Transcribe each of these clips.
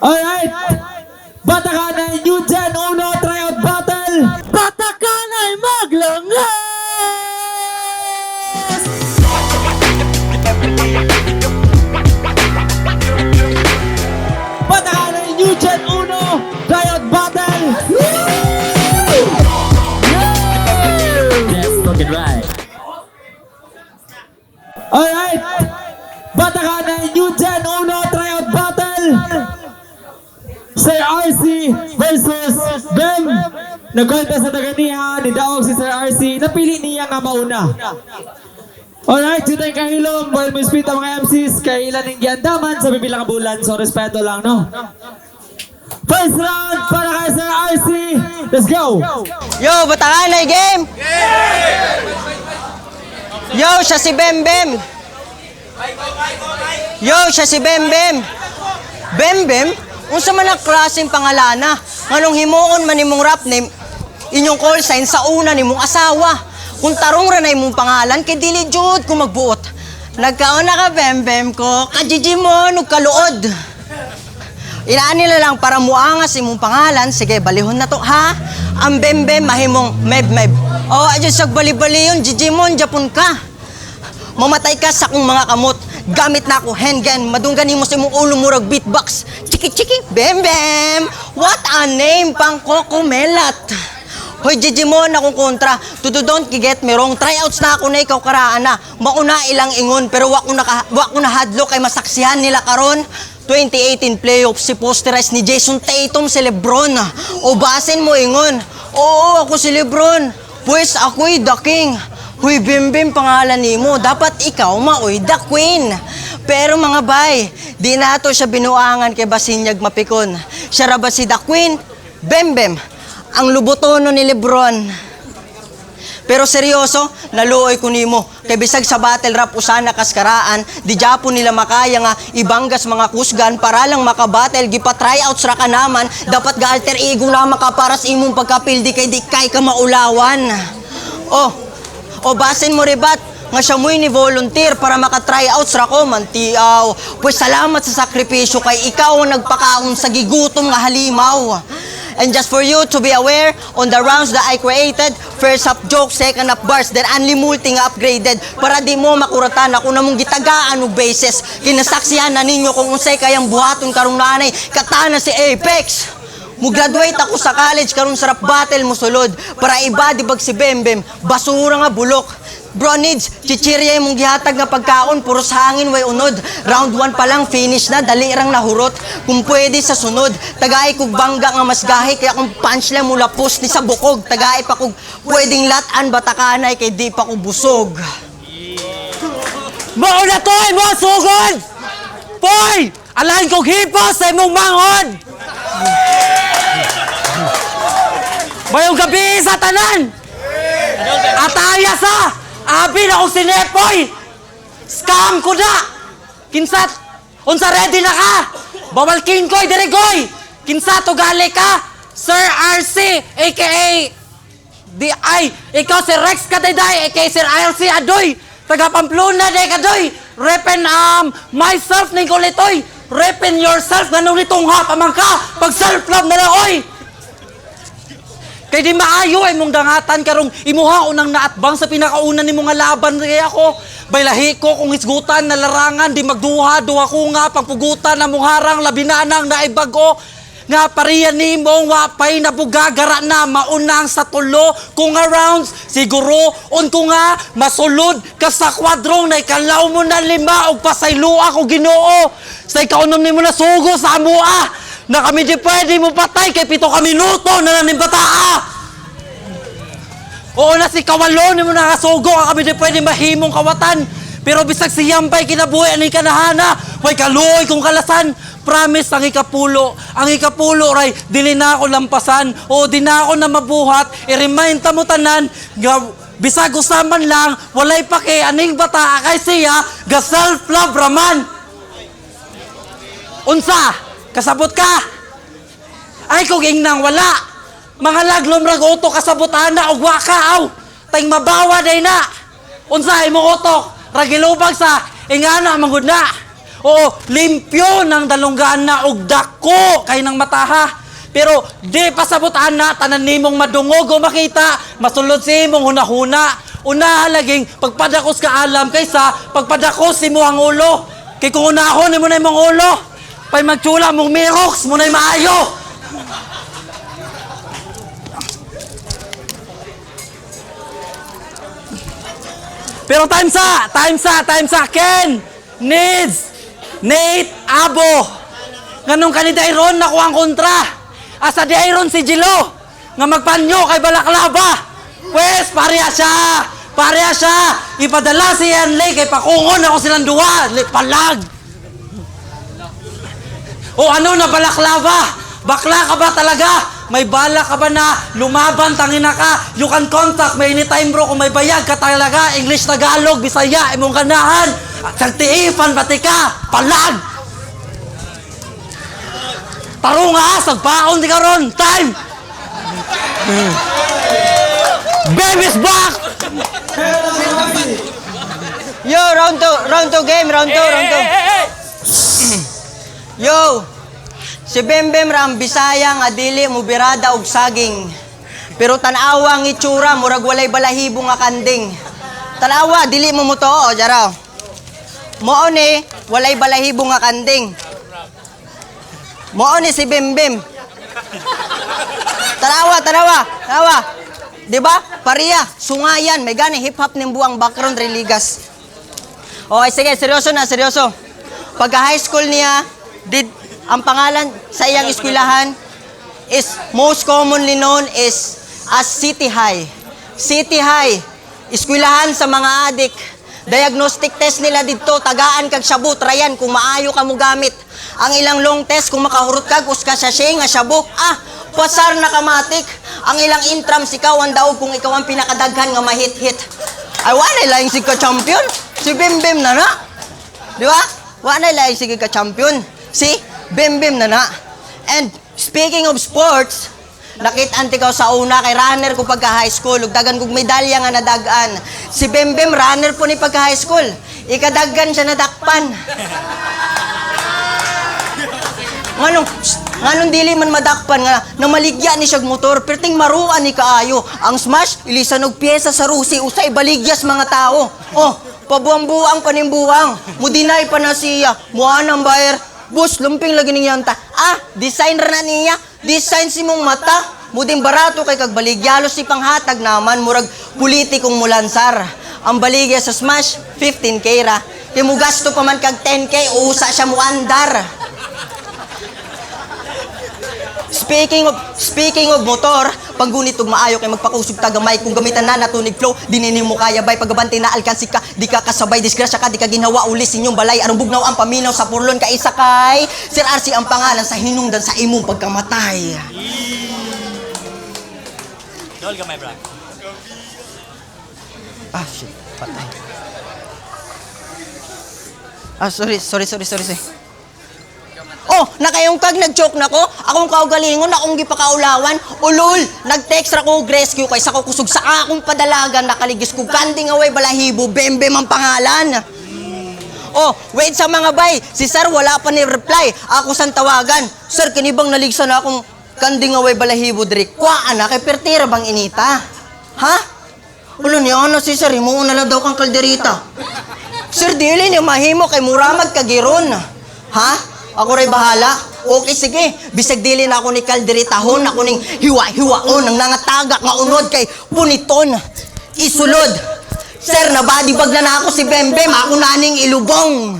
Alright! Batakanay New Gen Uno Tryout Battle! Batakanay Maglangas! Batakanay New Gen Uno Tryout Battle! Yes, fucking right. Alright! Batakanay New Gen Uno Tryout Battle! Sir RC versus Bem. Nagkonta sa taganiha ni Daog si Sir RC. Napili niya nga mauna. Alright, sitay kahilom. While may split ang mga MCs, kailan yung giandaman sa bibilang bulan. So, respeto lang, no? First round para kay Sir RC. Let's go! Yo, Batakanay game! Yo, siya si Bem Bem! Yo, siya si Bem Bem! Bem Bem? Unsa man ang klaseng pangalana? Nganong himuon man nimong rap name, inyong call sign sa una nimong asawa. Kung tarong ra na imong pangalan, kay dili jud ko magbuot. Nagkauna ka Bem Bem ko, kajiji mo, nugkaluod. Inaan nila lang para muangas imong pangalan. Sige, balihon na to, ha? Ang Bem Bem mahimong meb. O, adyo sag bali-bali yun, Jijimon, Japon ka. Mamatay ka sa kong mga kamot. Gamit na ako handgun, madungganin mo sa imong ulo murag beatbox. Chiki, Bem Bem. What a name, pang kokomelat. Hoy, Jijimon, akong kontra. Don't get me wrong, tryouts na ako na ikaw karaan na. Mauna ilang ingon, pero wak ko na hadlo kay masaksihan nila karon. 2018 playoffs, si posterize ni Jason Tatum si Lebron. O basin mo ingon. Oo, ako si Lebron. Pues ako'y the king. Huy, Bem Bem pangalan nimo. Dapat ikaw maoy the queen. Pero mga bay, di nato siya binuangan kay basinyag mapikon. Siya ra ba si the queen? Bem Bem, ang lubotono ni Lebron. Pero seryoso, naluoy ko nimo. Kay bisag sa battle rap usana kaskaraan, di Japo nila makaya nga ibanggas mga kusgan para lang makabattle gipa-tryouts ra ka naman, dapat ga alter ego na makaparas imong pagkapildi kay di kay ka maulawan. O basin mo ribat nga siya mo'y ni volunteer para maka-tryouts ra ko mantiaw. Pues salamat sa sakripisyo kay ikaw ang nagpakaon sa gigutom nga halimaw. And just for you to be aware, on the rounds that I created, first up joke, second up bars, then only multi nga upgraded. Para di mo makuratan ako na mong gitagaan og bases. Kinasaksihan na ninyo kung unsay kayang buhaton karong nanay, katana si Apex. Mo-graduate ako sa college karon sa rap battle mo sulod. Para iba di bag si Bem Bem, basura nga bulok. Bro needs, chichirya mong gihatag nga pagkaon, puros hangin way unod. Round 1 pa lang, finish na, dali rang nahurot. Kung pwede sa sunod, tagay kog bangga nga mas gahi, kaya kung punchline mula post ni sa bukog, tagay pa kog pwedeng latan batakanay, kay di pa ko busog. Mao na to ay mo sugod! Poy! Alain kong hipos sa imong manghod! Mayong gabi sa tanan! Ataya sa! Abi na akong sinepoy! Scam ko na! Kinsat! Unsa ready na ka? Bawal king koy, dirigoy! Kinsat o gali ka? Sir RC, a.k.a. D.I. Ikaw si Rex Kadayday, a.k.a. Sir RC Adoy! Taga Pamplona, day kadoy! Repen myself ni Golitoy! Repen yourself, ganun nitong hapamang ka! Pag self-love na lang, oy! Kay di maayo ay mong dangatan karong imuha unang naatbang sa pinakauna ni mga laban kaya ako. Baylahi ko kung hisgutan na larangan di magduha duha ko nga pagpugutan na mong harang labinanang naibago. Nga pariyan ni mong wapay na bugagara na maunang sa tulo kung rounds siguro on ko nga masulod ka sa kwadrong na ikalaw mo na 5 og pasaylua ko Ginoo. Sa ikaunom ni mo na sugo sa amua. Na kami di pwede mo patay kay 7 ka minuto na nanimbataa. Oo na si Kawalo ni mo nakasugo kami di pwede mahimong kawatan. Pero bisag si Yampay kinabuhi ani kanahana, way kaluoy kung kalasan. Promise ang ikapulo. Ang ikapulo ray dili na ako lampasan o di na ako na mabuhat. I-remind ta mo tanan bisag usaman lang walay pa kay aning bata kay siya ga self-love raman. Unsa? Kasabot ka! Ay, kung ingnang wala! Mga laglom rag uto kasabot ana og waka aw! Tayng mabawa day na! Unsay mo utok? Ragilubag sa ingana manggod na! Oo, limpyo ng dalunggaan na og dako kay nang mataha. Pero di pasabutan na tanan nimong madungog o makita, masulod si imong hunahuna. Una laging pagpadakos ka alam kaysa pagpadakos si mo ang ulo. Kay kung unahon mo na imong ulo, pay magtsula mong mirox mo na maayo. Pero time sa, Ken, Needs, Nate, Abo. Ganong kanida iron na ang kontra. Asa di iron si Jilo, nga magpanyo kay Balaklava. Pwes, pareha siya. Ipadala si Henley kay pakungon ako silang duwa. Palag. O ano na Balaklava? Bakla ka ba talaga? May bala ka ba na lumaban, tangina ka? You can contact me anytime bro kung may bayag ka talaga. English, Tagalog, Bisaya, imong ganahan. Sagtiifan, pati ka. Palag! Taro nga, sagpaon di ka ron. Time! Baby's back! Yo, round 2 game, round 2. Yo, si Bembem ram Bisaya nga dili mo birada og saging. Pero tanawa ang itsura murag walay balahibo nga kanding. Tanawa dili mo to, jara. Mao ni walay balahibo nga kanding. Mao ni si Bembem. Tanawa. Di ba? Pareha, sungayan, may gani hip hop ning buang background religas. Okay, sige, seryoso. Pagka high school niya, ang pangalan sa iyang eskwelahan is most commonly known as City High. City High, eskwelahan sa mga adik. Diagnostic test nila dito, tagaan kag shabu, trayan kung maayo ka mo gamit. Ang ilang long test, kung makahurot kag, uska sa siya nga shabu. Pasar na kamatik. Ang ilang intrams, ikaw ang daog kung ikaw ang pinakadaghan nga mahit-hit. Ay, wala lang si ka-champion. Si Bembem na na. Di ba? Wala lang si ka-champion. Si Bembem na na. And speaking of sports, nakit-an tikaw sa una kay runner ko pagka high school. Ugdagan kong medalya nga nadagan. Si Bembem, runner po ni pagka high school. Ikadaggan siya nadakpan. Nganong dili man madakpan nga na maligya ni siyag motor perting maruan ni kaayo. Ang smash ilisan og piyesa sa rusi usay baligyas mga tao. Pabuang-buang panimbuang. Mudinay pa na siya. Muanang bayar. Bus, lumping lagi niya ta. Design ra na niya. Design si mong mata. Muding barato kay kag baligyalo si panghatag naman murag politikong mulansar. Ang baligya sa smash 15k ra. Kay mo gasto pa man kag 10k usa siya mo andar. Speaking of motor, paggunit og maayo kay magpakusog tagamay kung gamitan na natunig flow, dinini mo kaya bay pagabanti na alkansi ka, di ka kasabay disgrasya ka, di ka ginhawa ulis inyong balay arong bugnaw ang paminaw sa purlon ka isa kay Sir RC ang pangalan sa hinungdan sa imong pagkamatay. Dol gamay bro. Shit, patay. Sorry. Nakayungkag nag-joke na ko. Akong kaugalingon, akong gipakaulawan. Ulol, nag-text ra ko rescue kaysa ko kusog sa akong padalagan. Nakaligis ko kanding away balahibo, Bembem ang pangalan. Wait sa mga bay. Si sir wala pa ni reply. Ako sang tawagan. Sir, kinibang naligsan na akong kanding away balahibo diri. Kuhaan na kay pertira bang inita? Ha? Ulo niya ano si sir, himuon na lang daw kang kalderita. Sir, dili niya mahimo kay muramag kagiron. Ha? Ako ray bahala. Okay, sige. Bisag dili na ako ni kalderitahon, ako ning hiwa-hiwaon, ang nangatagak nga unod kay puniton. Isulod. Sir, nabadibag na ako si Bembem, ako naning ilubong.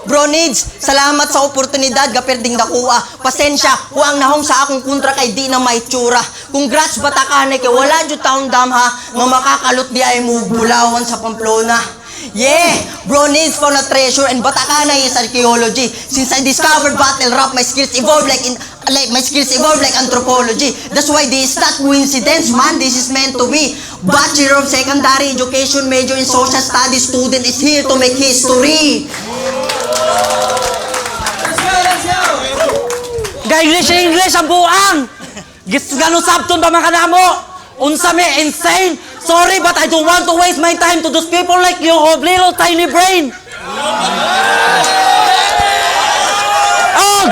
Bro Needs, salamat sa oportunidad, gaperding dakuha. Pasensya, huwag nahong sa akong kontra kay di na may tsura. Congrats batakanay kay wala dyan taong damha, nga makakalot di ay mo bulawan sa Pamplona. Yeah, Bro Needs found a treasure and Batakanay is archaeology. Since I discovered battle rap, my skills evolved like anthropology. That's why this is not coincidence, man. This is meant to be. Bachelor of Secondary Education, major in Social Studies student is here to make history. English ang buang. Ganun sabton ba mga kanamo? Unsa me insane? Sorry, but I don't want to waste my time to those people like you who have little tiny brain. Og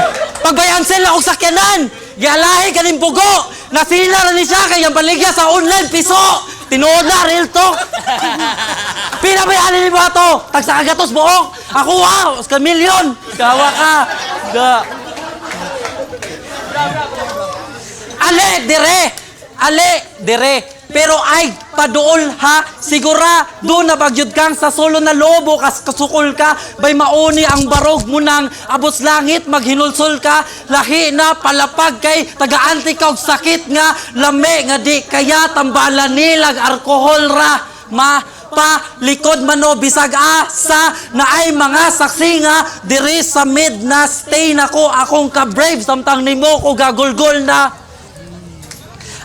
pagbayan sila og sakyanan, gialahi kaning bugo. Nasila na ni siya kay ang baligya sa online piso. Tinuod na real talk. Pila ba ani ni bato? Tag sa kagatos buok. Ako wow, ka milyon. Gawa ka. Ga. Ale dire. Pero ay paduol ha, sigurado na bagyod kang sa solo na lobo kas kasukol ka, bay mauni ang barog mo nang abos langit maghinulsol ka, lahi na palapag kay taga-anti ka og sakit nga lami nga di kaya tambalan nilag alkohol ra palikod mano bisag asa na ay mga saksi nga diri sa mid na stay nako akong ka-brave samtang nimo ko gagulgol na.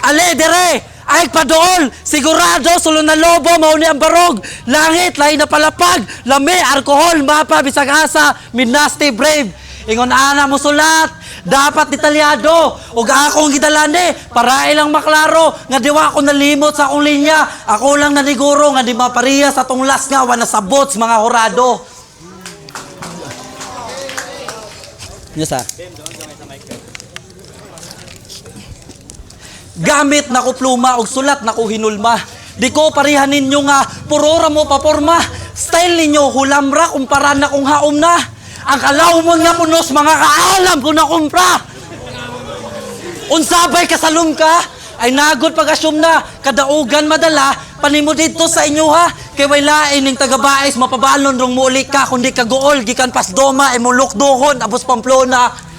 Ale dire ay padool, sigurado, sulo na lobo, mauni ang barog, langit, lahi na palapag, lami, alkohol, mapa, bisag asa, midnasty brave. Ingon ana mo sulat, dapat detalyado, ug akong gidalani, para ilang maklaro, nga diwa ko nalimot sa akong linya, ako lang naniguro, nga di mapariya sa tong last nga, wana sa bots, mga horado. Yes, ha? Gamit na ko pluma og sulat na ko hinulma. Di ko parihan ninyo nga purora mo paporma. Style ninyo hulamra kumpara na kong haom na. Ang kalawmon nga punos mga kaalam ko na kumpra. Unsabay kasalum ka ay nagod pag-asyum na kadaugan madala panimo dito sa inyo ha. Kay way lain ning taga-Baes mapabalon rong muli ka kundi kagool gikan Pasdoma ay mulok dohon abos Pamplona.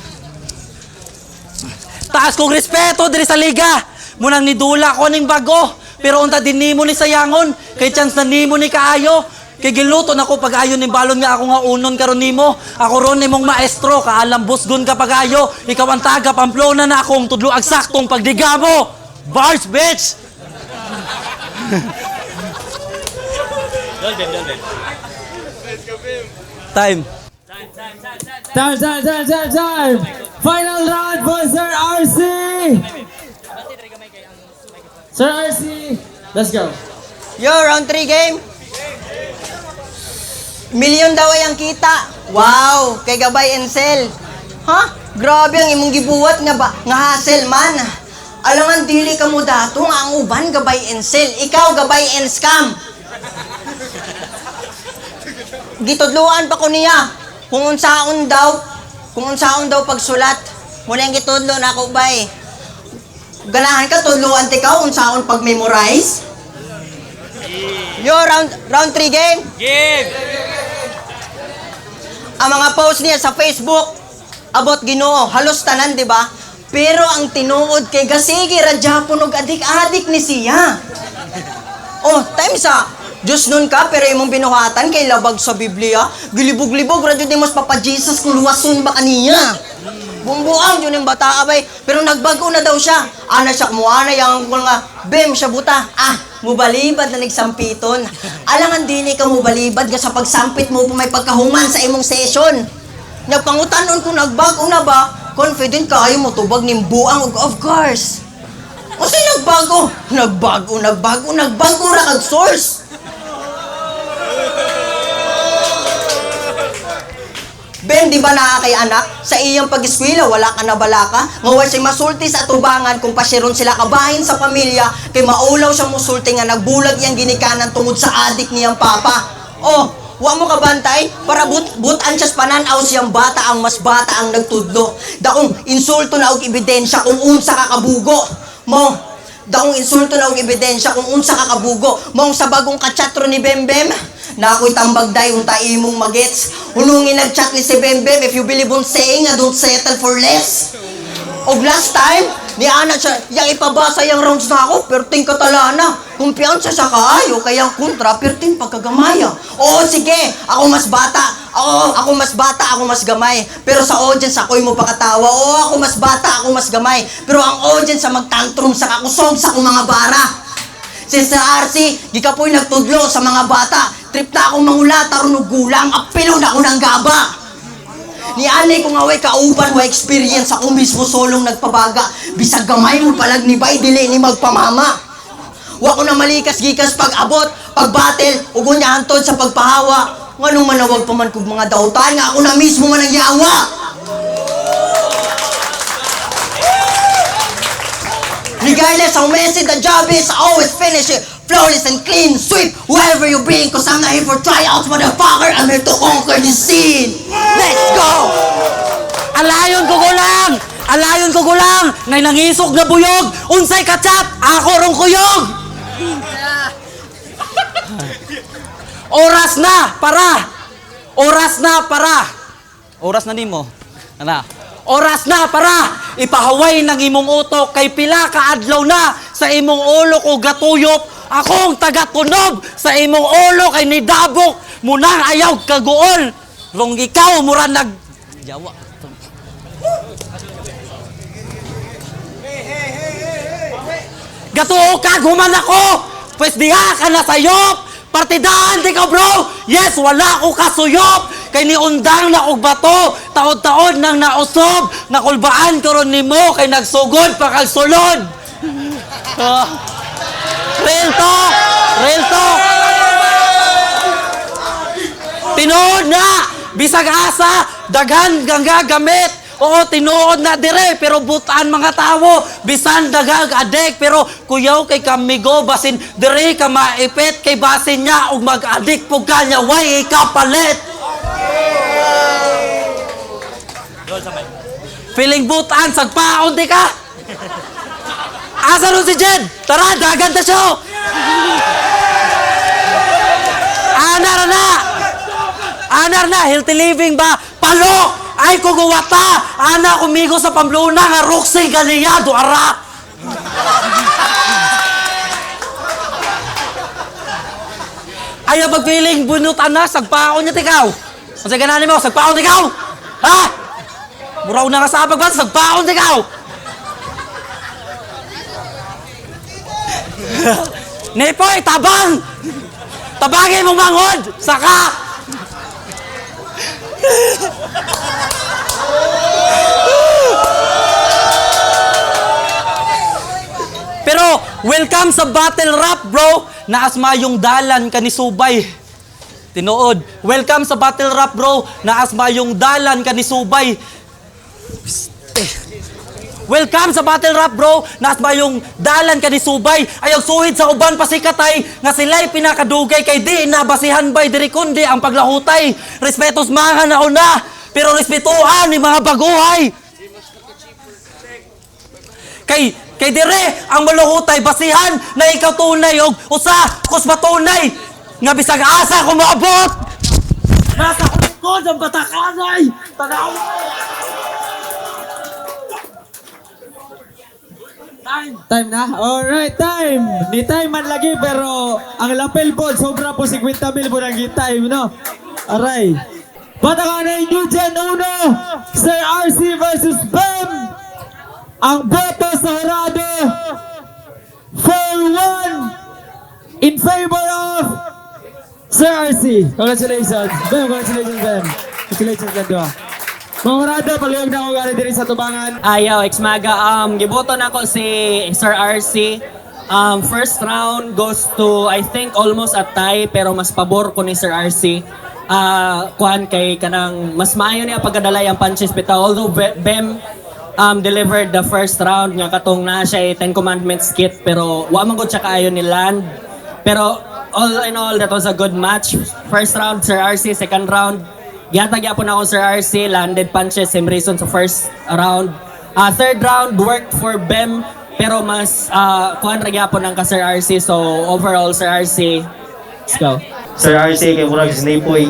Taas kong respeto diri sa liga. Munang nidula ko ning bago. Pero unta din nimo ni sayangon. Kay chance na nimo ni kaayo. Kay giluto na ko pag-ayo ni balon nga ako nga unon karon nimo. Ako ron nimong maestro. Kaalam busgon ka pag-ayo. Ikaw ang taga Pamplona na akong tudlo ag saktong pagdiga mo. Bars, bitch! Time. Time. Final round for Sir RC. Sir RC, let's go. Yo, round 3 game. Milyon daw ay ang kita. Wow, kay Gabay and Sel. Ha? Grabe ang imong gibuhat nga hassle man. Alangan dili ka mo dato nga ang uban Gabay and Sel. Ikaw Gabay and Scam. Gitudluan pa ko niya. Kung unsaon daw pagsulat. Muna yung gitudlo na ako bay. Ganahan ka tudluan ti ka unsaon pag-memorize? Yo, round 3 game. Game! Ang mga post niya sa Facebook about Ginoo, halos tanan, di ba? Pero ang tinuod kay gasigi ra Japon og adik-adik ni siya. Oh, time sa Diyos nun ka, pero imong binuhatan kay labag sa Biblia. Gilibog-libog, radyo di mas papa-Jesus kung luwason ba kaniya. Bumbuang yun yung bata abay. Pero nagbago na daw siya. Ana siya kumuha yung mga bem siya buta. Mubalibad na nagsampiton. Alangan din ka mubalibad ka sa pagsampit mo may pagkahuman sa imong session. Nagpangutanon kung nagbago na ba, confident ka ayaw mo tubag ning buang of course. O sa'y nagbago? Nagbago ra kag source. Ben, di ba naa kay anak? Sa iyang pag-eskwela, wala ka na balaka? Ngawa siya masulti sa tubangan kung pasiron sila kabahin sa pamilya, kay maulaw siyang musulti nga nagbulag iyang ginikanan tungod sa adik niyang papa. Oh, wa mo kabantay? Para butan siyas pananaw siyang bata ang mas bata ang nagtudlo. Dakong insulto na og ebidensya kung unsa ka kabugo. Daong insulto na og ebidensya kung unsa ka kabugo. Mong sa bagong katsatro ni Bembem, na ako'y tambagday unta imong magets. Hulungin nag-chat ni si Bembem, if you believe on saying, don't settle for less. Og last time, ni Ana siya, yang ipabasa yung rounds na ako, perting katalana. Kumpiyansa siya kaayo, kayang kontra, perting pagkagamaya. Oo, sige, ako mas bata, ako mas gamay. Pero sa audience, ako'y mo pakatawa. Oo, ako mas bata, ako mas gamay. Pero ang audience, sa magtantrum sa kakusog sa akong mga bara. Si RC, di ka po'y nagtudlo sa mga bata. Trip na akong mangula, tarunog gulang, apilo na ako ng gaba. Ni anay kung away kauban wa experience ako mismo solong nagpabaga. Bisag gamay mo palag ni bay, dili ni magpamama. Wa ko na malikas gikas pag abot, pag battle, ug unya hantod sa pagpahawa. Nganong manawag pa man kog mga dautan nga ako na mismo man ang yawa. Regardless how messy the job is, I always finish it flawless and clean, sweep whoever you bring, cause I'm not here for tryouts, motherfucker. I'm here to conquer the scene. Let's go! Alayon ko gulang! Alayon ko gulang! Ngay nangisog na buyog! Unsay kachat! Ako rong kuyog! Oras na para! Oras na para! Oras na nimo. Ana. Oras na para ipahaway ng imong utok kay pila ka adlaw na sa imong ulo ko gatuyop. Akong tagatunob sa imong ulo kay nidabok munang ayaw kaguol. Rong ikaw mura nag Jawa. Gatuo ka human ako. Pwes diha ka na sayop. Partidaan di ka bro. Yes, wala ko kasuyop. Kay niundang na og bato, taod-taod nang nausob, nakulbaan karon nimo kay nagsugod pa kag sulod. Real talk! Real talk! Tinuod na! Bisag asa, daghan gangga gamit. Oo, tinuod na dire, pero butaan mga tao. Bisan dagag adek, pero kuyaw kay kamigo, basin dire ka maipit, kay basin niya, ug mag-adik po kanya, way kapalit. Feeling butaan, sagpaon di ka? Asa nun si Jed? Tara, dagan ta siya! Anar na! Anar na, healthy living ba? Palo! Ay kuguwata! Ana kumigo sa Pamplona nga Roxy Galillado, ara! Ayaw pag-feeling bunutan na, sagpaon niya tikaw! Kasi gananin mo, sagpaon tikaw! Ha? Muraw na nga sa apag ba? Sagpaon tikaw! Nepoy, tabang! Tabangin mong mangod! Saka! Pero, welcome sa battle rap, bro! Naasma yung dalan ka ni Subay. Tinuod. Welcome sa battle rap, bro! Naasma yung dalan ka ni Subay. Welcome sa battle rap, bro! Naasma yung dalan ka ni Subay. Ayaw suhid sa uban pasikatay nga sila'y pinakadugay kay di nabasihan bay diri kundi ang paglahutay. Respetos mga nauna, pero respetuhan ni mga baguhay. Kay dire ang malahutay basihan na ikaw tunay og usa kus matunay nga bisag asa ko maabot. Nasa ko ang batakanay. Tanaw. Time na? Alright, time! Ni time man lagi pero ang lapel po, sobra po 50,000 po ng time, no? Aray. Batakanay New Gen 1, Sir RC versus BEM! Ang boto sa harado, 4-1 in favor of Sir RC. Congratulations. BEM, congratulations, BEM. Congratulations, Gandwa. Mga harado, palihog na ako gano'n din sa tubangan. Ayaw, Xmaga. Giboto na ako si Sir RC. First round goes to, I think, almost a tie, pero mas pabor ko ni Sir RC. Kuhan kay kanang, mas maayo niya pagkadalay ang punches bitaw. Although Bem delivered the first round, nga katong na siya 10 Commandments kit, pero wa man gud siya kaayo ni land. Pero all in all, that was a good match. First round, Sir RC. Second round, gihatag po na ako Sir RC, landed punches, same reason sa first round. Third round, worked for BEM, pero mas kuhan ra gyapon ang ka Sir RC. So overall, Sir RC, let's go. Sir RC, kay murag si Nepoy.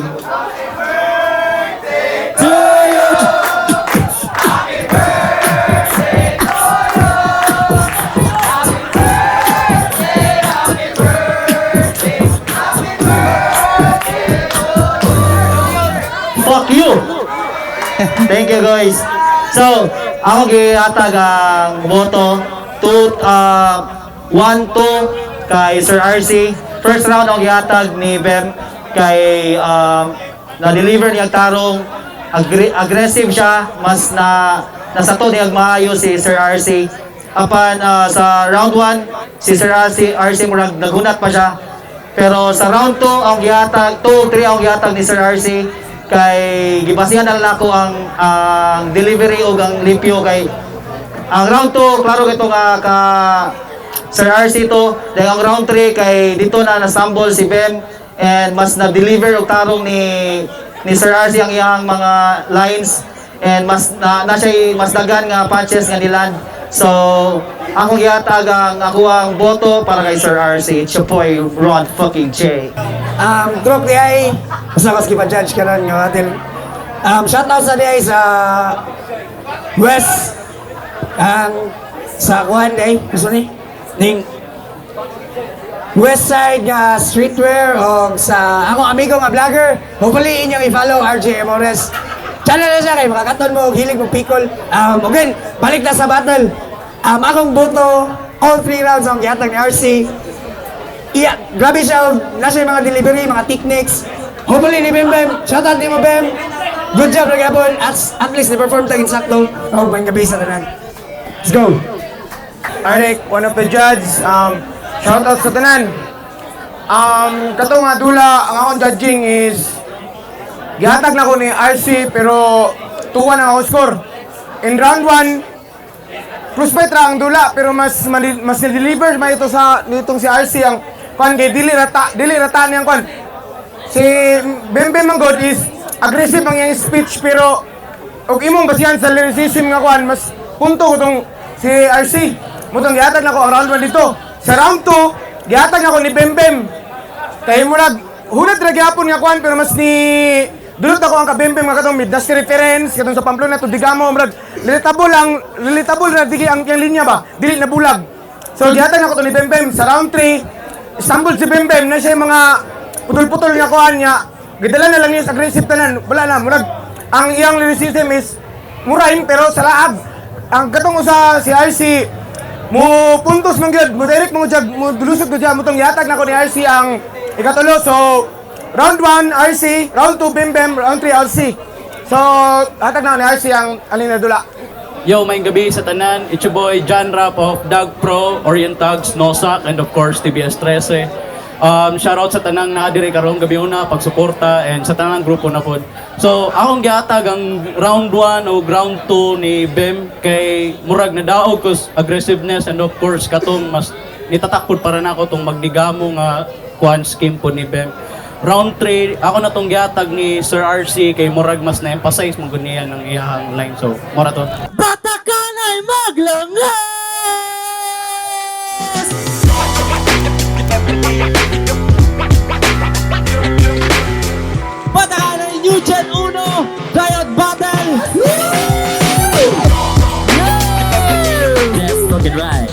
Fuck you! Thank you guys. So, ako gihatag ang boto 1-2 kay Sir RC. First round ako gihatag ni Bem kay na-deliver niya tarong aggressive siya, mas nasato niya maayo si Sir RC. Apan sa round 1 si Sir RC murag nagunat pa siya. Pero sa round 2 ang gihatag, 2-3 ang gihatag ni Sir RC kay gibasihan na lang ako ang delivery o ang limpyo kay ang round 2 klaro kito nga ka Sir RC to dahil ang round 3 kay dito na nastumble si Bem and mas na-deliver og tarong ni Sir RC ang iyang mga lines and mas na siya mas dagan nga punches nga niland. So akong gihatag ang ako ang boto para kay Sir RC. It's your boy Rod fucking J. Group di ay basta mas kipa-judge ka nun yung atin. Shoutout sa di ay sa West sa Kuhan di ay gusto ni ning West Side nga streetwear o sa akong amigo nga vlogger. Hopefully inyong i-follow RJ Amores. Channel na siya kay makakaton mo hilig mo pikol. Again, balik na sa battle. Akong boto all 3 rounds ang gihatag ni RC. Iya, grabe siya. Nasa yung mga delivery, mga techniques. Hopefully ni Bem Bem. Shoutout ni mo Bem. Good job Ragapon. At least ni-perform tagin sakto. Oh, may gabi sa tanan. Let's go. Arik, one of the judges. Shoutout sa tanan. Kato nga dula, ang akong judging is gihatag na ko ni RC pero 2-1 ang ako score. In round 1, close fight ra ang dula pero mas nideliver ma ito sa nitong si RC ang kwan kay dili rata niyang kwan. Si Bembe Manggod is aggressive ang iyang speech pero og imong basihan sa lyricism nga kwan mas punto ko tong si RC. Mutong gihatag na ko ang round 1 dito. Sa round 2, gihatag na ko ni Bembem. Kay mo hunad ra gyapon nga kwan pero mas ni dulot ako ang kabembem nga katong middas reference katong sa Pamplona to digamo murag relatable na digi ang yang linya ba dili na bulag. So gihatag na ko to ni Bembem sa round 3. Istanbul si Bembem na siya mga putol-putol nga kuan niya. Gidala na lang niya sa aggressive tanan. Wala na murag ang iyang lyricism is muraim pero sa laag. Ang katong usa si RC mo puntos man gyud mo direct mo jag mo dulusot ko diyan mo tong gihatag na ko ni RC ang ikatulo. So round 1 RC, round 2 Bembem, round 3 RC. So hatag na ni RC ang alin na dula. Yo, maayong gabi sa tanan. It's your boy John Rapp of Dag Pro, Orientags, Nosak, and of course TBS 13. Shoutout sa tanang na dire karong gabi una pagsuporta and sa tanang grupo na pod. So akong gihatag ang round 1 o round 2 ni Bem kay murag na daog kus aggressiveness and of course katong mas nitatakpod para nako tong magdigamo nga kuan scheme po ni Bem. Round 3, ako na tong gihatag ni Sir RC kay murag mas na-emphasize mo guniyan ng iyang line. So, mura to. Batakan ay maglangas! Batakan ay New Gen 1 Riot Battle! Woo! Yeah! Yes, fucking right.